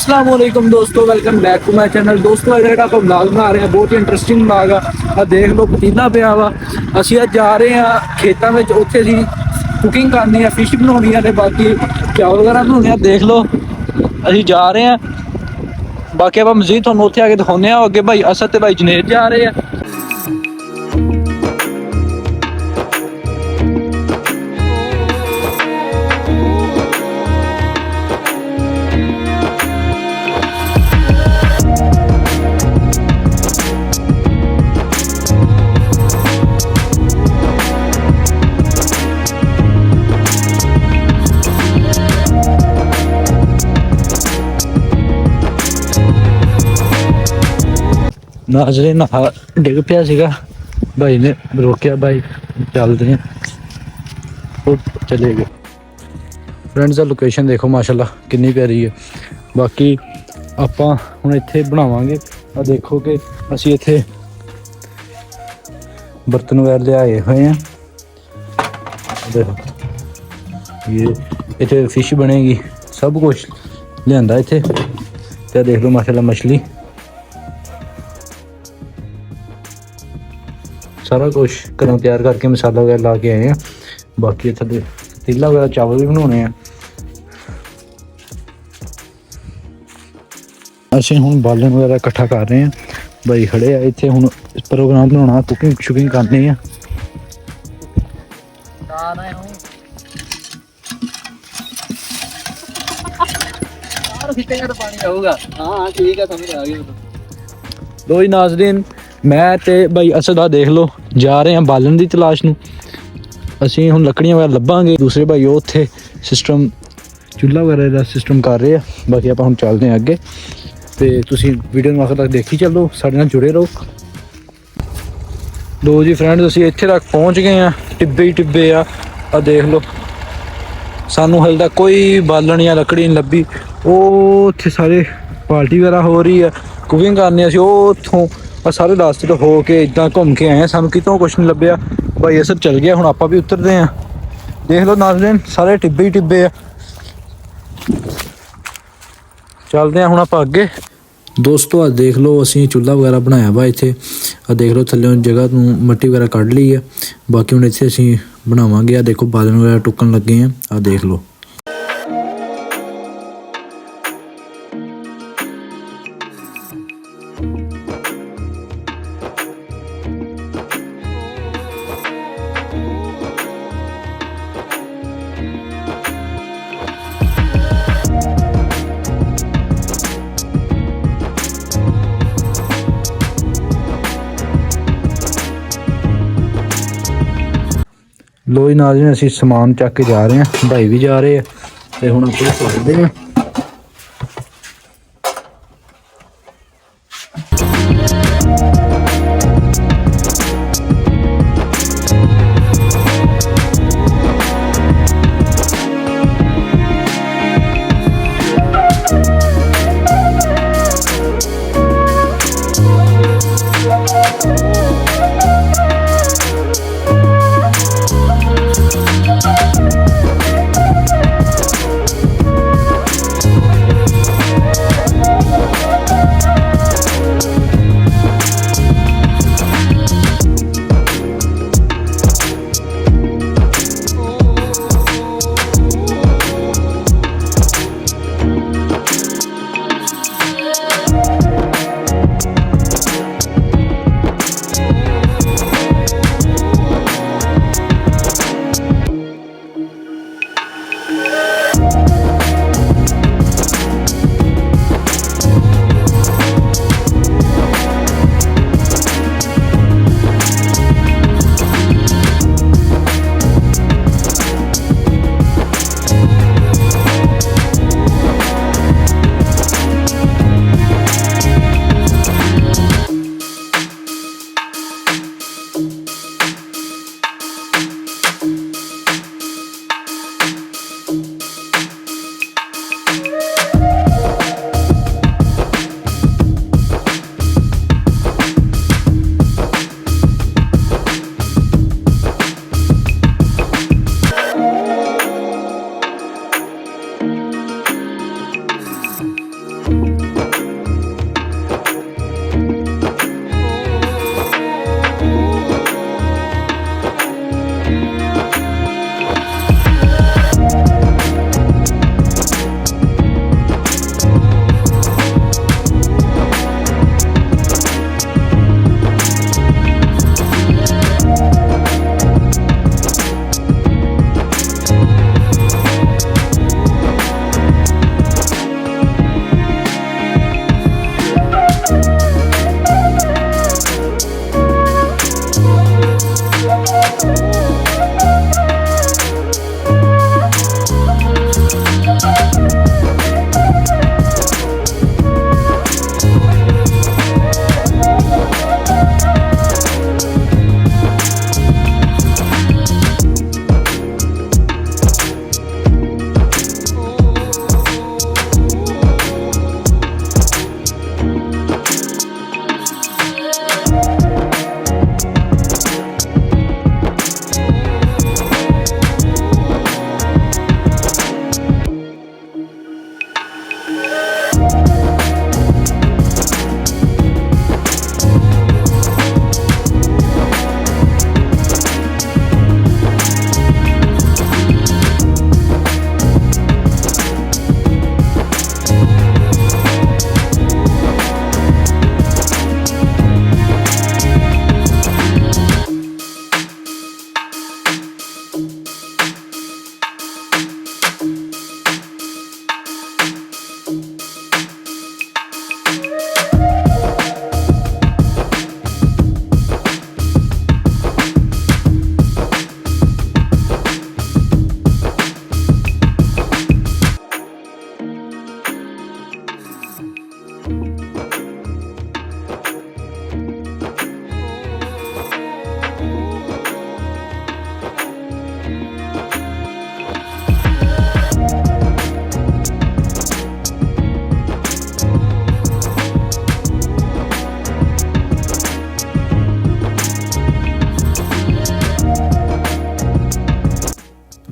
अस्सलाम वालेकुम दोस्तों, welcome back to my channel. दोस्तों अज ਜਿਹੜਾ ਆਪਾਂ ਵਲੌਗ ਬਣਾ ਰਹੇ ਹਾਂ ਬਹੁਤ ਹੀ ਇੰਟਰਸਟਿੰਗ ਵਲੌਗ ਆ ਦੇਖ ਲਓ ਪਤੀਲਾ ਪਿਆ ਵਾ। ਅਸੀਂ ਅੱਜ ਜਾ ਰਹੇ ਹਾਂ ਖੇਤਾਂ ਵਿੱਚ, ਉੱਥੇ ਅਸੀਂ ਕੁਕਿੰਗ ਕਰਨੀ ਆ, ਫਿਸ਼ ਬਣਾਉਣੀ ਆ ਤੇ ਬਾਕੀ ਚਾਵਲ ਵਗੈਰਾ ਬਣਾਉਣੇ ਆ। ਦੇਖ ਲਓ ਅਸੀਂ ਜਾ ਰਹੇ ਹਾਂ, ਬਾਕੀ ਆਪਾਂ ਮਜ਼ੀਦ ਤੁਹਾਨੂੰ ਉੱਥੇ ਆ ਕੇ ਦਿਖਾਉਂਦੇ ਆ। ਅੱਗੇ ਭਾਈ ਅਸਦ ਤੇ ਭਾਈ ਜਨੇਦ ਜਾ ਰਹੇ ਆ। नाजरे नहा डिग पिया सीगा, भाई ने रोकिया, भाई चलते हैं, चले गए। फ्रेंड्स का लोकेशन देखो माशाल्लाह कितनी प्यारी है। बाकी आपां हुण इत्थे बनावांगे। आ देखो कि असीं इत्थे बर्तन वगैरह लिआए हुए हैं। देखो ये इत्थे फिश बनेगी, सब कुछ लिआंदा इत्थे। ते देख लो माशाल्लाह मछली, सारा कुछ घरों तैयार करके मसाला वगैरह ला के आए हैं। बाकी इत्थे पतीला वगैरह चावल भी बनाने हैं। ਅਸੀਂ ਹੁਣ ਬਾਲਣ वगैरह इकट्ठा कर रहे हैं। भाई खड़े आ इत्थे, हुण प्रोग्राम बनाना, कुकिंग शुकिंग करनी है। लो जी नाज़रीन, मैं ते भाई असद आ देख लो जा रहे हैं बालन की तलाश नूं। ਅਸੀਂ ਹੁਣ ਲੱਕੜੀਆਂ ਵਗੈਰਾ ਲੱਭਾਂਗੇ। ਦੂਸਰੇ ਭਾਈ ਉਹ ਉੱਥੇ ਸਿਸਟਮ ਚੁੱਲ੍ਹਾ ਵਗੈਰਾ ਦਾ ਸਿਸਟਮ ਕਰ ਰਹੇ ਆ। ਬਾਕੀ ਆਪਾਂ ਹੁਣ ਚੱਲਦੇ ਹਾਂ ਅੱਗੇ, ਤੇ ਤੁਸੀਂ ਵੀਡੀਓ ਨੂੰ ਆਖਰ ਤੱਕ ਦੇਖੀ ਚੱਲੋ, ਸਾਡੇ ਨਾਲ ਜੁੜੇ ਰਹੋ। ਲੋ ਜੀ ਫਰੈਂਡਸ, ਅਸੀਂ ਇੱਥੇ ਤੱਕ ਪਹੁੰਚ ਗਏ ਆ। ਟਿੱਬੇ ਹੀ ਟਿੱਬੇ ਆ ਦੇਖ ਲਓ। ਸਾਨੂੰ ਹਾਲੇ ਤੱਕ ਕੋਈ ਬਾਲਣ ਜਾਂ ਲੱਕੜੀ ਨਹੀਂ ਲੱਭੀ। ਉਹ ਉੱਥੇ ਸਾਰੇ ਪਾਰਟੀ ਵਗੈਰਾ ਹੋ ਰਹੀ ਆ, ਕੁਕਿੰਗ ਕਰਨੀ। ਅਸੀਂ ਉਹ ਉੱਥੋਂ ਸਾਰੇ ਰਾਸਤੇ ਤੋਂ ਹੋ ਕੇ ਇੱਦਾਂ ਘੁੰਮ ਕੇ ਆਏ ਆ, ਸਾਨੂੰ ਕਿਤੋਂ ਕੁਛ ਨਹੀਂ ਲੱਭਿਆ। ਭਾਈ ਅਸਰ ਚੱਲ ਗਿਆ, ਹੁਣ ਆਪਾਂ ਵੀ ਉਤਰਦੇ ਹਾਂ। ਦੇਖ ਲਓ ਨਾਜ਼ਰੀਨ, ਸਾਰੇ ਟਿੱਬੇ ਹੀ ਟਿੱਬੇ ਆ। ਚੱਲਦੇ ਹਾਂ ਹੁਣ ਆਪਾਂ ਅੱਗੇ। ਦੋਸਤੋ ਆ ਦੇਖ ਲਓ, ਅਸੀਂ ਚੁੱਲ੍ਹਾ ਵਗੈਰਾ ਬਣਾਇਆ ਵਾ ਇੱਥੇ। ਆ ਦੇਖ ਲਓ ਥੱਲੇ ਜਗ੍ਹਾ ਨੂੰ ਮਿੱਟੀ ਵਗੈਰਾ ਕੱਢ ਲਈ ਆ। ਬਾਕੀ ਹੁਣ ਇੱਥੇ ਅਸੀਂ ਬਣਾਵਾਂਗੇ। ਆ ਦੇਖੋ ਬਾਲਣ ਵਗੈਰਾ ਟੁੱਕਣ ਲੱਗੇ ਆ। ਆ ਦੇਖ ਲਓ। ਲੋ ਜੀ ਨਾਜ਼ਰੀਨ, ਅਸੀਂ ਸਮਾਨ ਚੱਕ ਕੇ ਜਾ ਰਹੇ ਹਾਂ, ਭਾਈ ਵੀ ਜਾ ਰਹੇ ਆ, ਤੇ ਹੁਣ ਆਪਾਂ ਚੱਲਦੇ ਹਾਂ।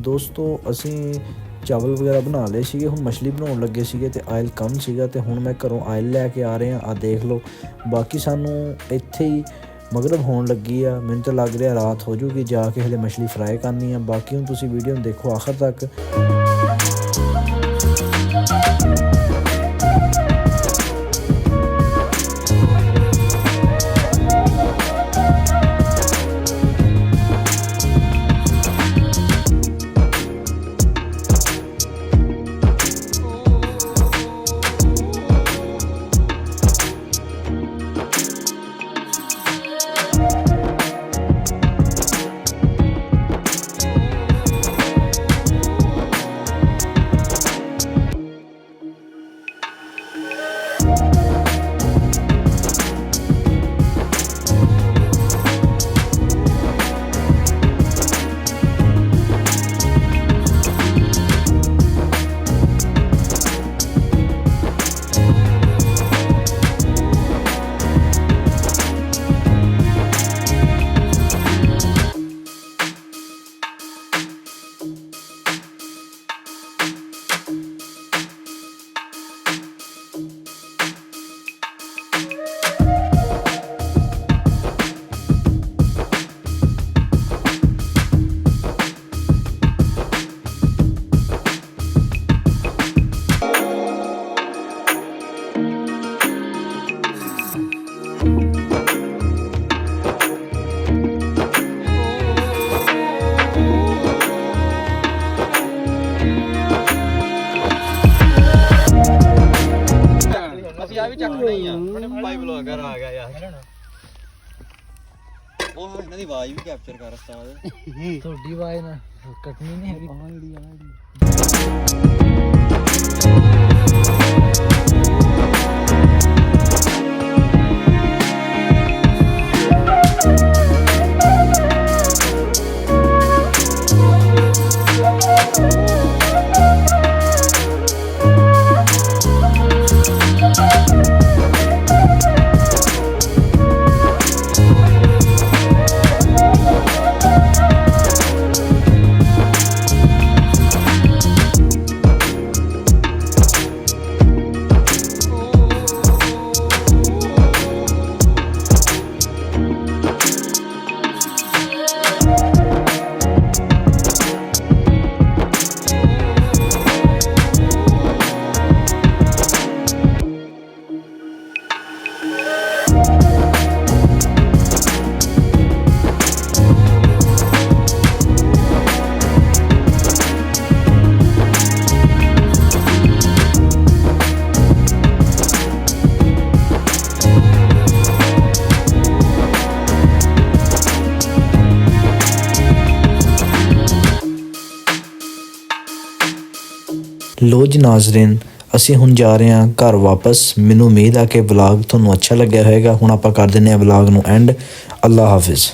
ਦੋਸਤੋ ਅਸੀਂ ਚਾਵਲ ਵਗੈਰਾ ਬਣਾ ਲਏ ਸੀਗੇ, ਹੁਣ ਮਛਲੀ ਬਣਾਉਣ ਲੱਗੇ ਸੀਗੇ ਤੇ ਆਇਲ ਕਮ ਸੀਗਾ ਤੇ ਹੁਣ ਮੈਂ ਘਰੋਂ ਆਇਲ ਲੈ ਕੇ ਆ ਰਿਹਾ। ਆ ਦੇਖ ਲਓ, ਬਾਕੀ ਸਾਨੂੰ ਇੱਥੇ ਹੀ ਮਗਰਬ ਹੋਣ ਲੱਗੀ ਆ। ਮੈਨੂੰ ਤਾਂ ਲੱਗ ਰਿਹਾ ਰਾਤ ਹੋ ਜੂਗੀ, ਜਾ ਕੇ ਹਲੇ ਮਛਲੀ ਫਰਾਈ ਕਰਨੀ ਆ। ਬਾਕੀ ਹੁਣ ਤੁਸੀਂ ਵੀਡੀਓ ਨੂੰ ਦੇਖੋ ਆਖਰ ਤੱਕ। ਵੀ ਚੱਕਣਾ ਹੀ ਆ। ਭਾਈ ਬਲੌਗਰ ਆ ਗਿਆ ਯਾਰ। ਉਹ ਇਹਨਾਂ ਦੀ ਆਵਾਜ਼ ਵੀ ਕੈਪਚਰ ਕਰ ਉਸਤਾਦ। ਤੁਹਾਡੀ ਆਵਾਜ਼ ਨਾ ਕੱਟਣੀ ਨਹੀਂ ਹੈਗੀ। ਲੋ ਜੀ ਨਾਜ਼ਰੀਨ, ਅਸੀਂ ਹੁਣ ਜਾ ਰਹੇ ਹਾਂ ਘਰ ਵਾਪਸ। ਮੈਨੂੰ ਉਮੀਦ ਆ ਕਿ ਵਲੌਗ ਤੁਹਾਨੂੰ ਅੱਛਾ ਲੱਗਿਆ ਹੋਵੇਗਾ। ਹੁਣ ਆਪਾਂ ਕਰ ਦਿੰਦੇ ਹਾਂ ਵਲੌਗ ਨੂੰ ਐਂਡ। ਅੱਲਾ ਹਾਫਿਜ਼।